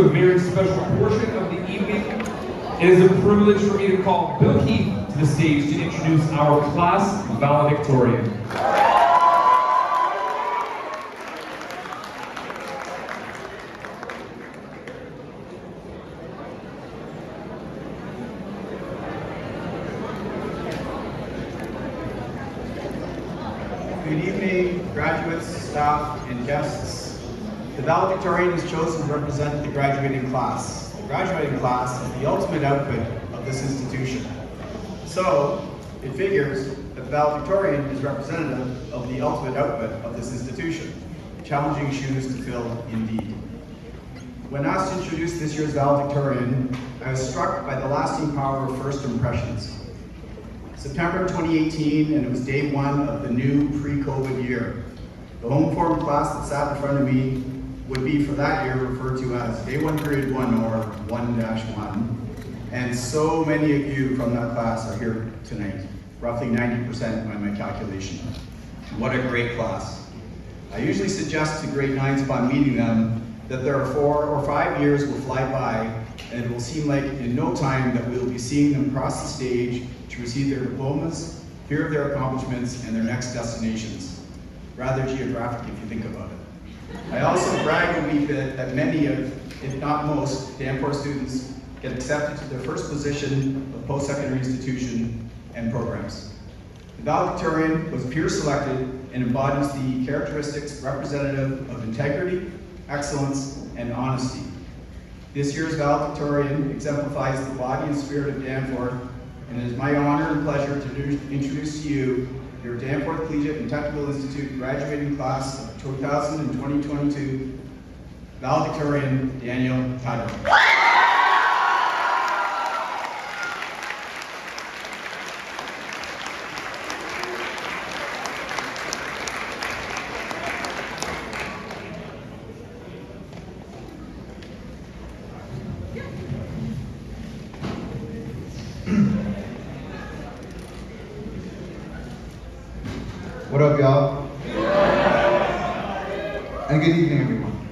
to a very special portion of the evening. It is a privilege for me to call Bill Heath to the stage to introduce our class valedictorian. Good evening, graduates, staff, and guests. The valedictorian is chosen to represent the graduating class. The graduating class is the ultimate output of this institution. So, it figures that the valedictorian is representative of the ultimate output of this institution. Challenging shoes to fill indeed. When asked to introduce this year's valedictorian, I was struck by the lasting power of first impressions. September 2018, and it was day one of the new pre-COVID year. The home form class that sat in front of me would be for that year referred to as day one, period one, or 1-1. And so many of you from that class are here tonight, roughly 90% by my calculation. What a great class. I usually suggest to grade 9s upon meeting them that there are 4 or 5 years will fly by, and it will seem like in no time that we'll be seeing them cross the stage to receive their diplomas, hear of their accomplishments, and their next destinations. Rather geographic if you think about it. I also brag a wee bit that many of, if not most, Danforth students get accepted to their first position of post-secondary institution and programs. The valedictorian was peer selected and embodies the characteristics representative of integrity, excellence, and honesty. This year's valedictorian exemplifies the body and spirit of Danforth, and it is my honor and pleasure to introduce to you your Danforth Collegiate and Technical Institute graduating class of 2022 valedictorian, Daniel Tyler. What up, y'all? And good evening, everyone.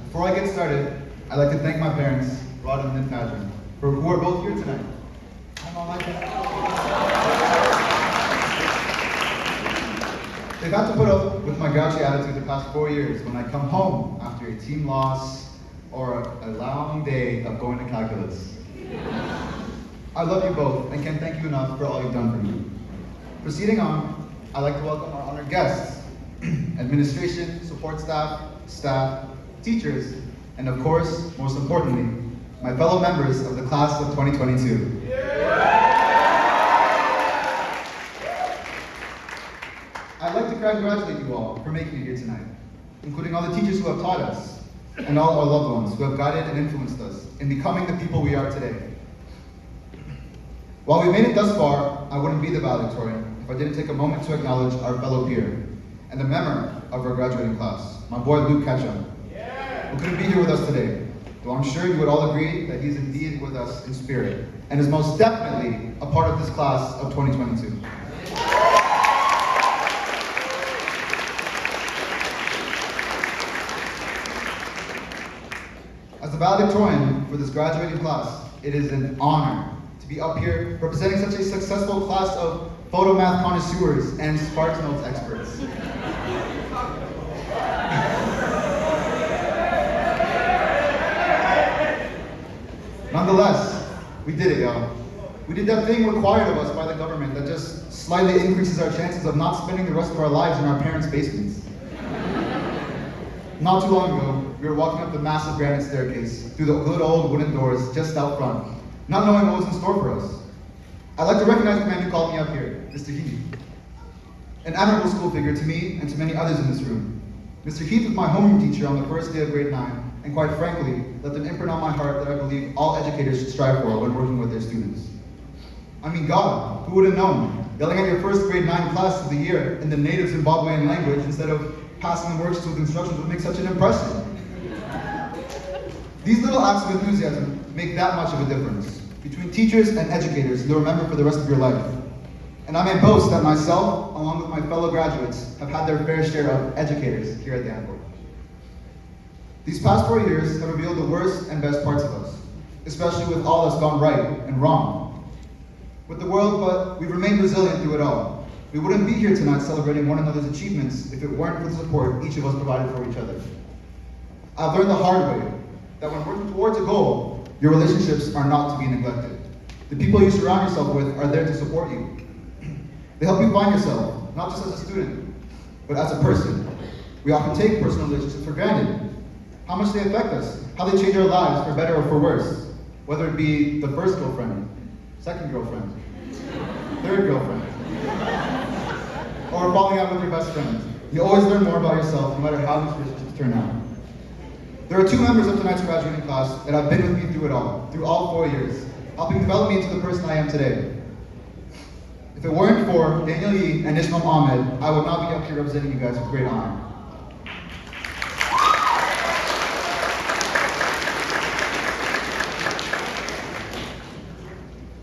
Before I get started, I'd like to thank my parents, Rod and Lynn Padron, who are both here tonight. They've had to put up with my grouchy attitude the past 4 years when I come home after a team loss or a long day of going to calculus. I love you both and can't thank you enough for all you've done for me. Proceeding on, I'd like to welcome our honored guests, administration, support staff, teachers, and of course, most importantly, my fellow members of the class of 2022. I'd like to congratulate you all for making it here tonight, including all the teachers who have taught us, and all our loved ones who have guided and influenced us in becoming the people we are today. While we made it thus far, I wouldn't be the valedictorian if I didn't take a moment to acknowledge our fellow peer and the member of our graduating class, my boy Luke Ketchum, who couldn't be here with us today, though I'm sure you would all agree that he's indeed with us in spirit and is most definitely a part of this class of 2022. As the valedictorian for this graduating class, it is an honor to be up here representing such a successful class of photo math connoisseurs and Sparks Notes experts. Nonetheless, we did it, y'all. We did that thing required of us by the government that just slightly increases our chances of not spending the rest of our lives in our parents' basements. Not too long ago, we were walking up the massive granite staircase through the good old wooden doors just out front, not knowing what was in store for us. I'd like to recognize the man who called me up here, Mr. Heath. An admirable school figure to me and to many others in this room. Mr. Heath was my homeroom teacher on the first day of grade 9, and quite frankly, left an imprint on my heart that I believe all educators should strive for when working with their students. I mean, God, who would have known? Yelling at your first grade 9 class of the year in the native Zimbabwean language instead of passing the worksheets with instructions would make such an impression. These little acts of enthusiasm make that much of a difference between teachers and educators you'll remember for the rest of your life. And I may boast that myself, along with my fellow graduates, have had their fair share of educators here at Danforth. These past 4 years have revealed the worst and best parts of us, especially with all that's gone right and wrong with the world, but we've remained resilient through it all. We wouldn't be here tonight celebrating one another's achievements if it weren't for the support each of us provided for each other. I've learned the hard way that when working towards a goal, your relationships are not to be neglected. The people you surround yourself with are there to support you. They help you find yourself, not just as a student, but as a person. We often take personal relationships for granted. How much they affect us, how they change our lives for better or for worse. Whether it be the first girlfriend, second girlfriend, third girlfriend, or falling out with your best friend. You always learn more about yourself, no matter how these relationships turn out. There are 2 members of tonight's graduating class that have been with me through it all, through all 4 years, helping develop me into the person I am today. If it weren't for Daniel Yee and Ishmael Ahmed, I would not be up here representing you guys with great honor.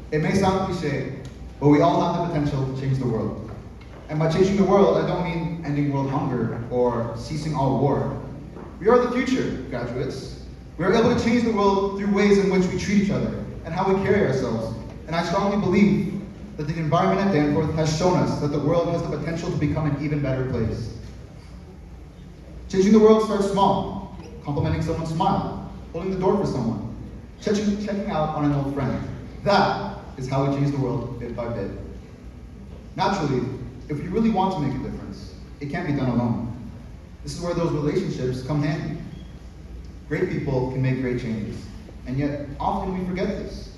It may sound cliche, but we all have the potential to change the world. And by changing the world, I don't mean ending world hunger or ceasing all war. We are the future, graduates. We are able to change the world through ways in which we treat each other and how we carry ourselves. And I strongly believe that the environment at Danforth has shown us that the world has the potential to become an even better place. Changing the world starts small, complimenting someone's smile, holding the door for someone, checking out on an old friend. That is how we change the world bit by bit. Naturally, if you really want to make a difference, it can't be done alone. This is where those relationships come handy. Great people can make great changes, and yet often we forget this.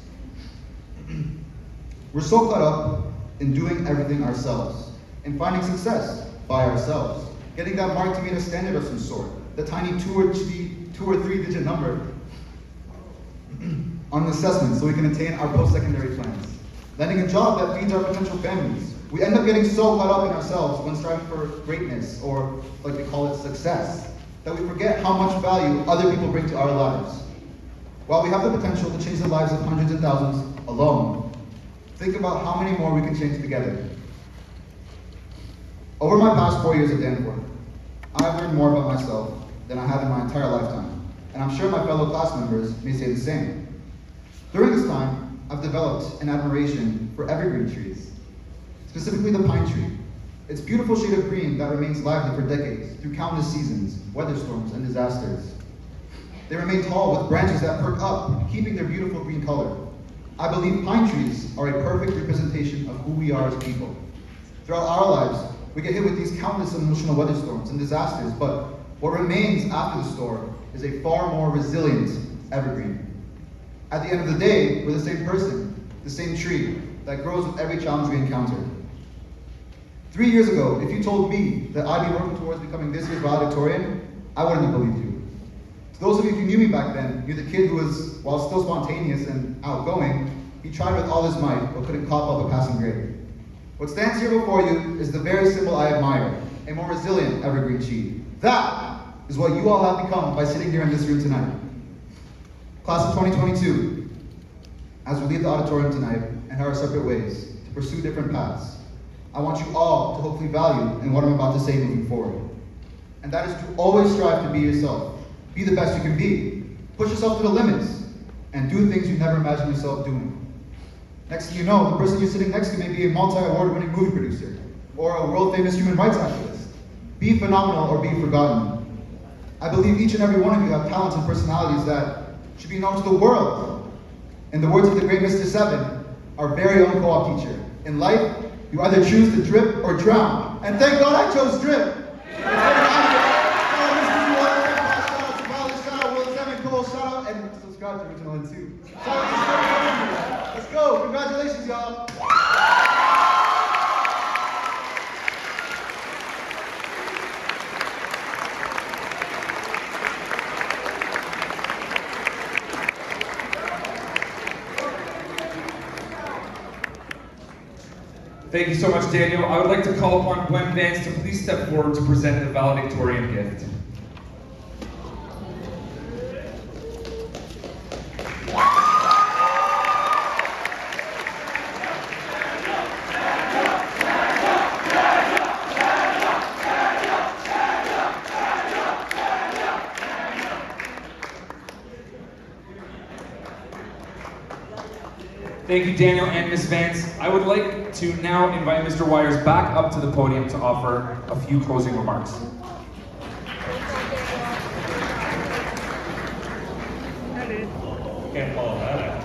We're so caught up in doing everything ourselves, and finding success by ourselves, getting that mark to meet a standard of some sort, the tiny 2 or 3 digit number on an assessment so we can attain our post-secondary plans, landing a job that feeds our potential families. We end up getting so caught up in ourselves when striving for greatness, or like they call it, success, that we forget how much value other people bring to our lives. While we have the potential to change the lives of hundreds and thousands alone, think about how many more we can change together. Over my past 4 years at Danforth, I've learned more about myself than I have in my entire lifetime, and I'm sure my fellow class members may say the same. During this time, I've developed an admiration for evergreen trees, specifically the pine tree. Its beautiful shade of green that remains lively for decades through countless seasons, weather storms, and disasters. They remain tall with branches that perk up, keeping their beautiful green color. I believe pine trees are a perfect representation of who we are as people. Throughout our lives, we get hit with these countless emotional weather storms and disasters, but what remains after the storm is a far more resilient evergreen. At the end of the day, we're the same person, the same tree that grows with every challenge we encounter. 3 years ago, if you told me that I'd be working towards becoming this year's valedictorian, I wouldn't have believed you. To those of you who knew me back then, you're the kid who was, while still spontaneous and outgoing, he tried with all his might but couldn't cough up a passing grade. What stands here before you is the very symbol I admire, a more resilient evergreen tree. That is what you all have become by sitting here in this room tonight. Class of 2022, as we leave the auditorium tonight and head our separate ways to pursue different paths, I want you all to hopefully value in what I'm about to say moving forward. And that is to always strive to be yourself. Be the best you can be. Push yourself to the limits and do things you never imagined yourself doing. Next thing you know, the person you're sitting next to may be a multi-award winning movie producer or a world-famous human rights activist. Be phenomenal or be forgotten. I believe each and every one of you have talents and personalities that should be known to the world. In the words of the great Mr. Seven, our very own co-op teacher, in life, you either choose to drip or drown. And thank God I chose drip. Shout out, and subscribe to Original N too. Let's go. Congratulations, y'all. Thank you so much, Daniel. I would like to call upon Gwen Vance to please step forward to present the valedictorian gift. Thank you, Daniel and Ms. Vance. I would like to now invite Mr. Wires back up to the podium to offer a few closing remarks. Can't follow that.